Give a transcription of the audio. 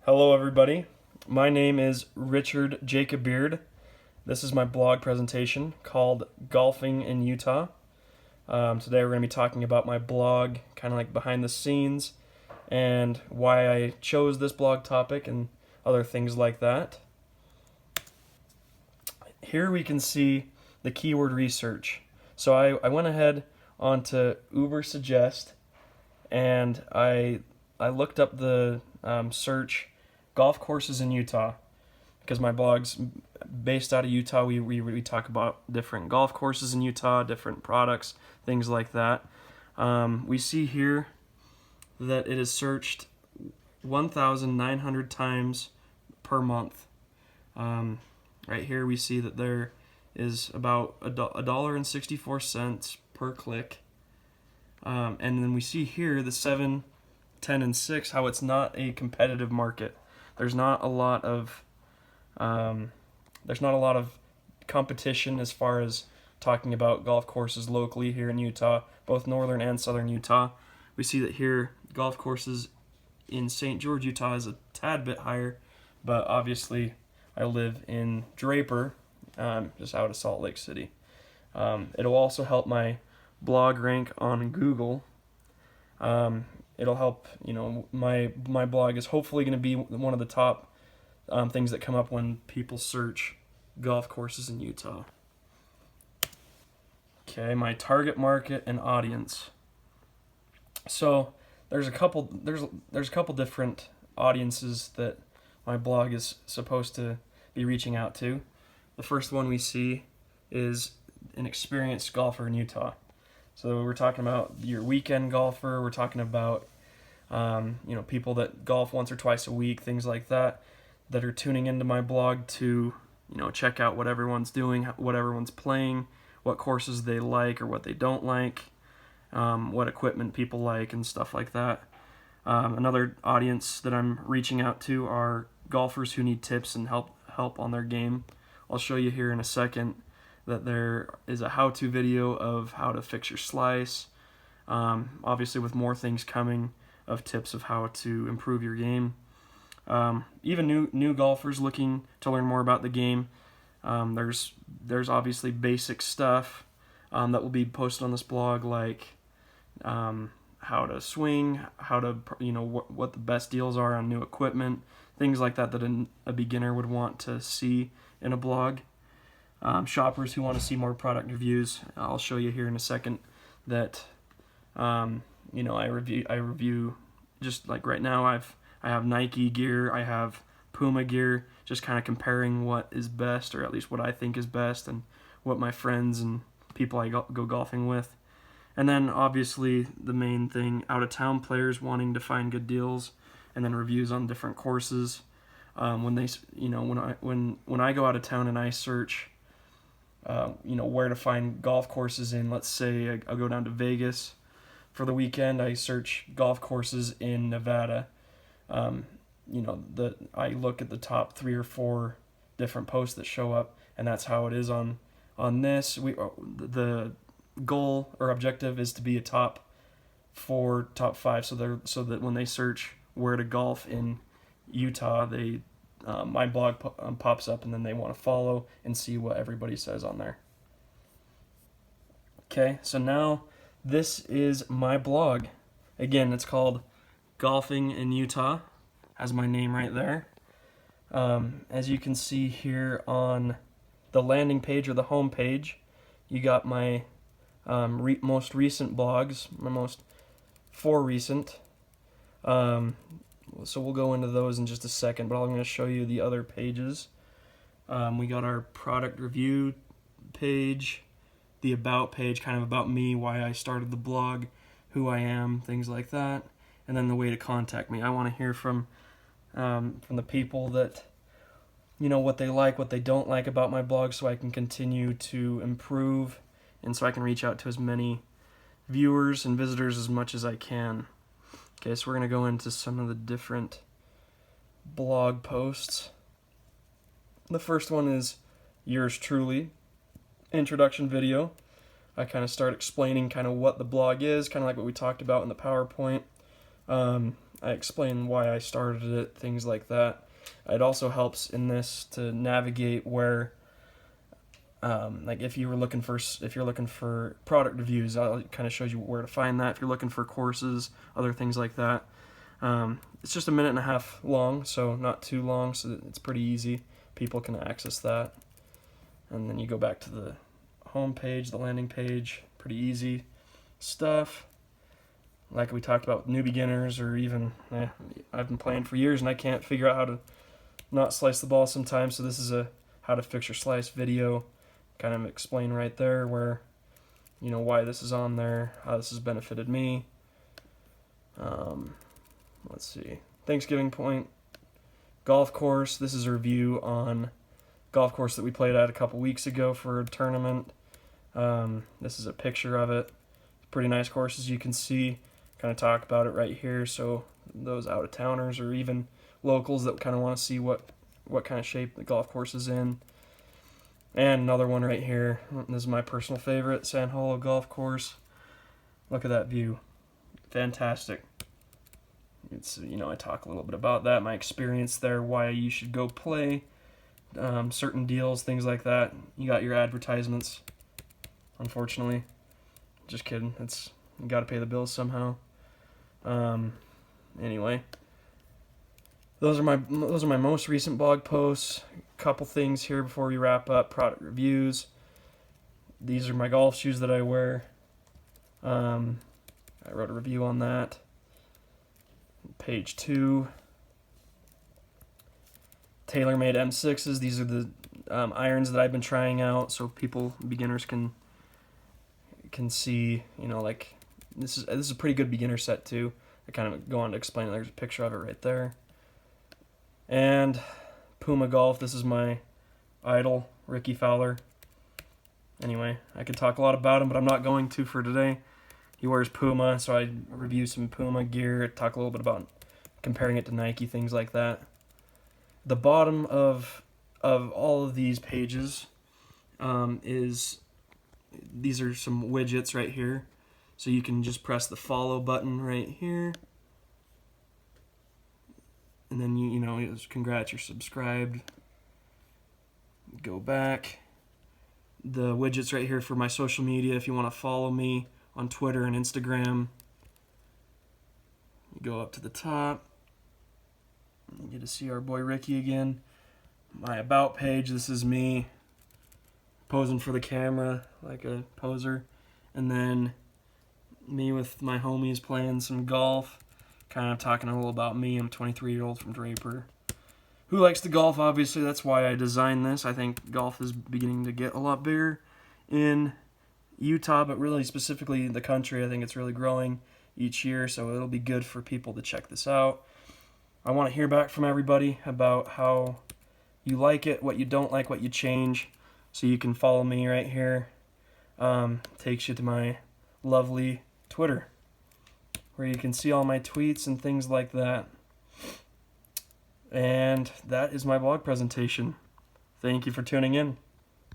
Hello, everybody. My name is Richard Jacob Beard. This is my blog presentation called Golfing in Utah. Today we're going to be talking about my blog, kind of like behind the scenes, and why I chose this blog topic and other things like that. Here we can see the keyword research. So I went ahead onto Ubersuggest and I looked up the search golf courses in Utah because my blog's based out of Utah. We talk about different golf courses in Utah, different products, things like that. We see here that it is searched 1,900 times per month. Right here we see that there is about $1.64 per click. And then we see here the 7, 10, and 6, how it's not a competitive market. There's not a lot of competition as far as talking about golf courses locally here in Utah, both northern and southern Utah. We see that here golf courses in St. George, Utah is a tad bit higher, but obviously I live in Draper, just out of Salt Lake City. It'll also help my blog rank on Google. It'll help, my blog is hopefully going to be one of the top things that come up when people search golf courses in Utah. Okay, my target market and audience. So there's a couple different audiences that my blog is supposed to be reaching out to. The first one we see is an experienced golfer in Utah. So we're talking about your weekend golfer. We're talking about people that golf once or twice a week, things like that are tuning into my blog to check out what everyone's doing, what everyone's playing, what courses they like or what they don't like, what equipment people like, and stuff like that. Another audience that I'm reaching out to are golfers who need tips and help on their game. I'll show you here in a second that there is a how-to video of how to fix your slice, obviously with more things coming of tips of how to improve your game. Even new golfers looking to learn more about the game. There's obviously basic stuff that will be posted on this blog, like how to swing, how to what the best deals are on new equipment, things like that a beginner would want to see in a blog. Shoppers who want to see more product reviews. I'll show you here in a second that I review just like right now. I have Nike gear, I have Puma gear, just kind of comparing what is best, or at least what I think is best, and what my friends and people I go golfing with. And then obviously the main thing, out of town players wanting to find good deals, and then reviews on different courses. When I go out of town and I search where to find golf courses in, let's say I'll go down to Vegas for the weekend. I search golf courses in Nevada. I look at the top 3 or 4 different posts that show up, and that's how it is on this. The goal or objective is to be a top 4, top 5, so that when they search where to golf in Utah, my blog pops up, and then they want to follow and see what everybody says on there. Okay, so now this is my blog. Again, it's called Golfing in Utah. Has my name right there. As you can see here on the landing page or the home page, you got my most recent blogs, my most 4 recent. So we'll go into those in just a second, but I'm going to show you the other pages. We got our product review page, the about page, kind of about me, why I started the blog, who I am, things like that, and then the way to contact me. I want to hear from the people that, what they like, what they don't like about my blog, so I can continue to improve, and so I can reach out to as many viewers and visitors as much as I can. Okay, so we're going to go into some of the different blog posts. The first one is yours truly, introduction video. I kind of start explaining kind of what the blog is, kind of like what we talked about in the PowerPoint. I I explain why I started it, things like that. It also helps in this to navigate where, like if you're looking for product reviews, it kind of shows you where to find that. If you're looking for courses, other things like that. It's just a minute and a half long, so not too long, so it's pretty easy. People can access that. And then you go back to the home page, the landing page, pretty easy stuff. Like we talked about with new beginners, or even, I've been playing for years and I can't figure out how to not slice the ball sometimes, so this is a how to fix your slice video. Kind of explain right there where, why this is on there, how this has benefited me. Let's see. Thanksgiving Point golf course. This is a review on golf course that we played at a couple weeks ago for a tournament. This is a picture of it. Pretty nice course, as you can see. Kind of talk about it right here, so those out-of-towners or even locals that kind of want to see what kind of shape the golf course is in. And another one right here. This is my personal favorite, Sand Hollow Golf Course. Look at that view. Fantastic. It's, I talk a little bit about that, my experience there, why you should go play, certain deals, things like that. You got your advertisements, unfortunately. Just kidding. You got to pay the bills somehow. Anyway, those are my most recent blog posts. Couple things here before we wrap up. Product reviews. These are my golf shoes that I wear. I wrote a review on that. Page 2. TaylorMade M6s. These are the irons that I've been trying out, so beginners can see. Like this is a pretty good beginner set too. I kind of go on to explain. There's a picture of it right there. And Puma Golf. This is my idol, Ricky Fowler. Anyway, I could talk a lot about him, but I'm not going to for today. He wears Puma, so I review some Puma gear, talk a little bit about comparing it to Nike, things like that. The bottom of all of these pages these are some widgets right here. So you can just press the follow button right here. And then congrats, you're subscribed. Go back. The widgets right here for my social media if you want to follow me on Twitter and Instagram. You go up to the top. You get to see our boy Ricky again. My about page, this is me posing for the camera like a poser. And then me with my homies playing some golf. Kind of talking a little about me. I'm a 23-year-old from Draper who likes to golf, obviously. That's why I designed this. I think golf is beginning to get a lot bigger in Utah, but really specifically the country. I think it's really growing each year, so it'll be good for people to check this out. I want to hear back from everybody about how you like it, what you don't like, what you change. So you can follow me right here. Takes you to my lovely Twitter, where you can see all my tweets and things like that. And that is my blog presentation. Thank you for tuning in.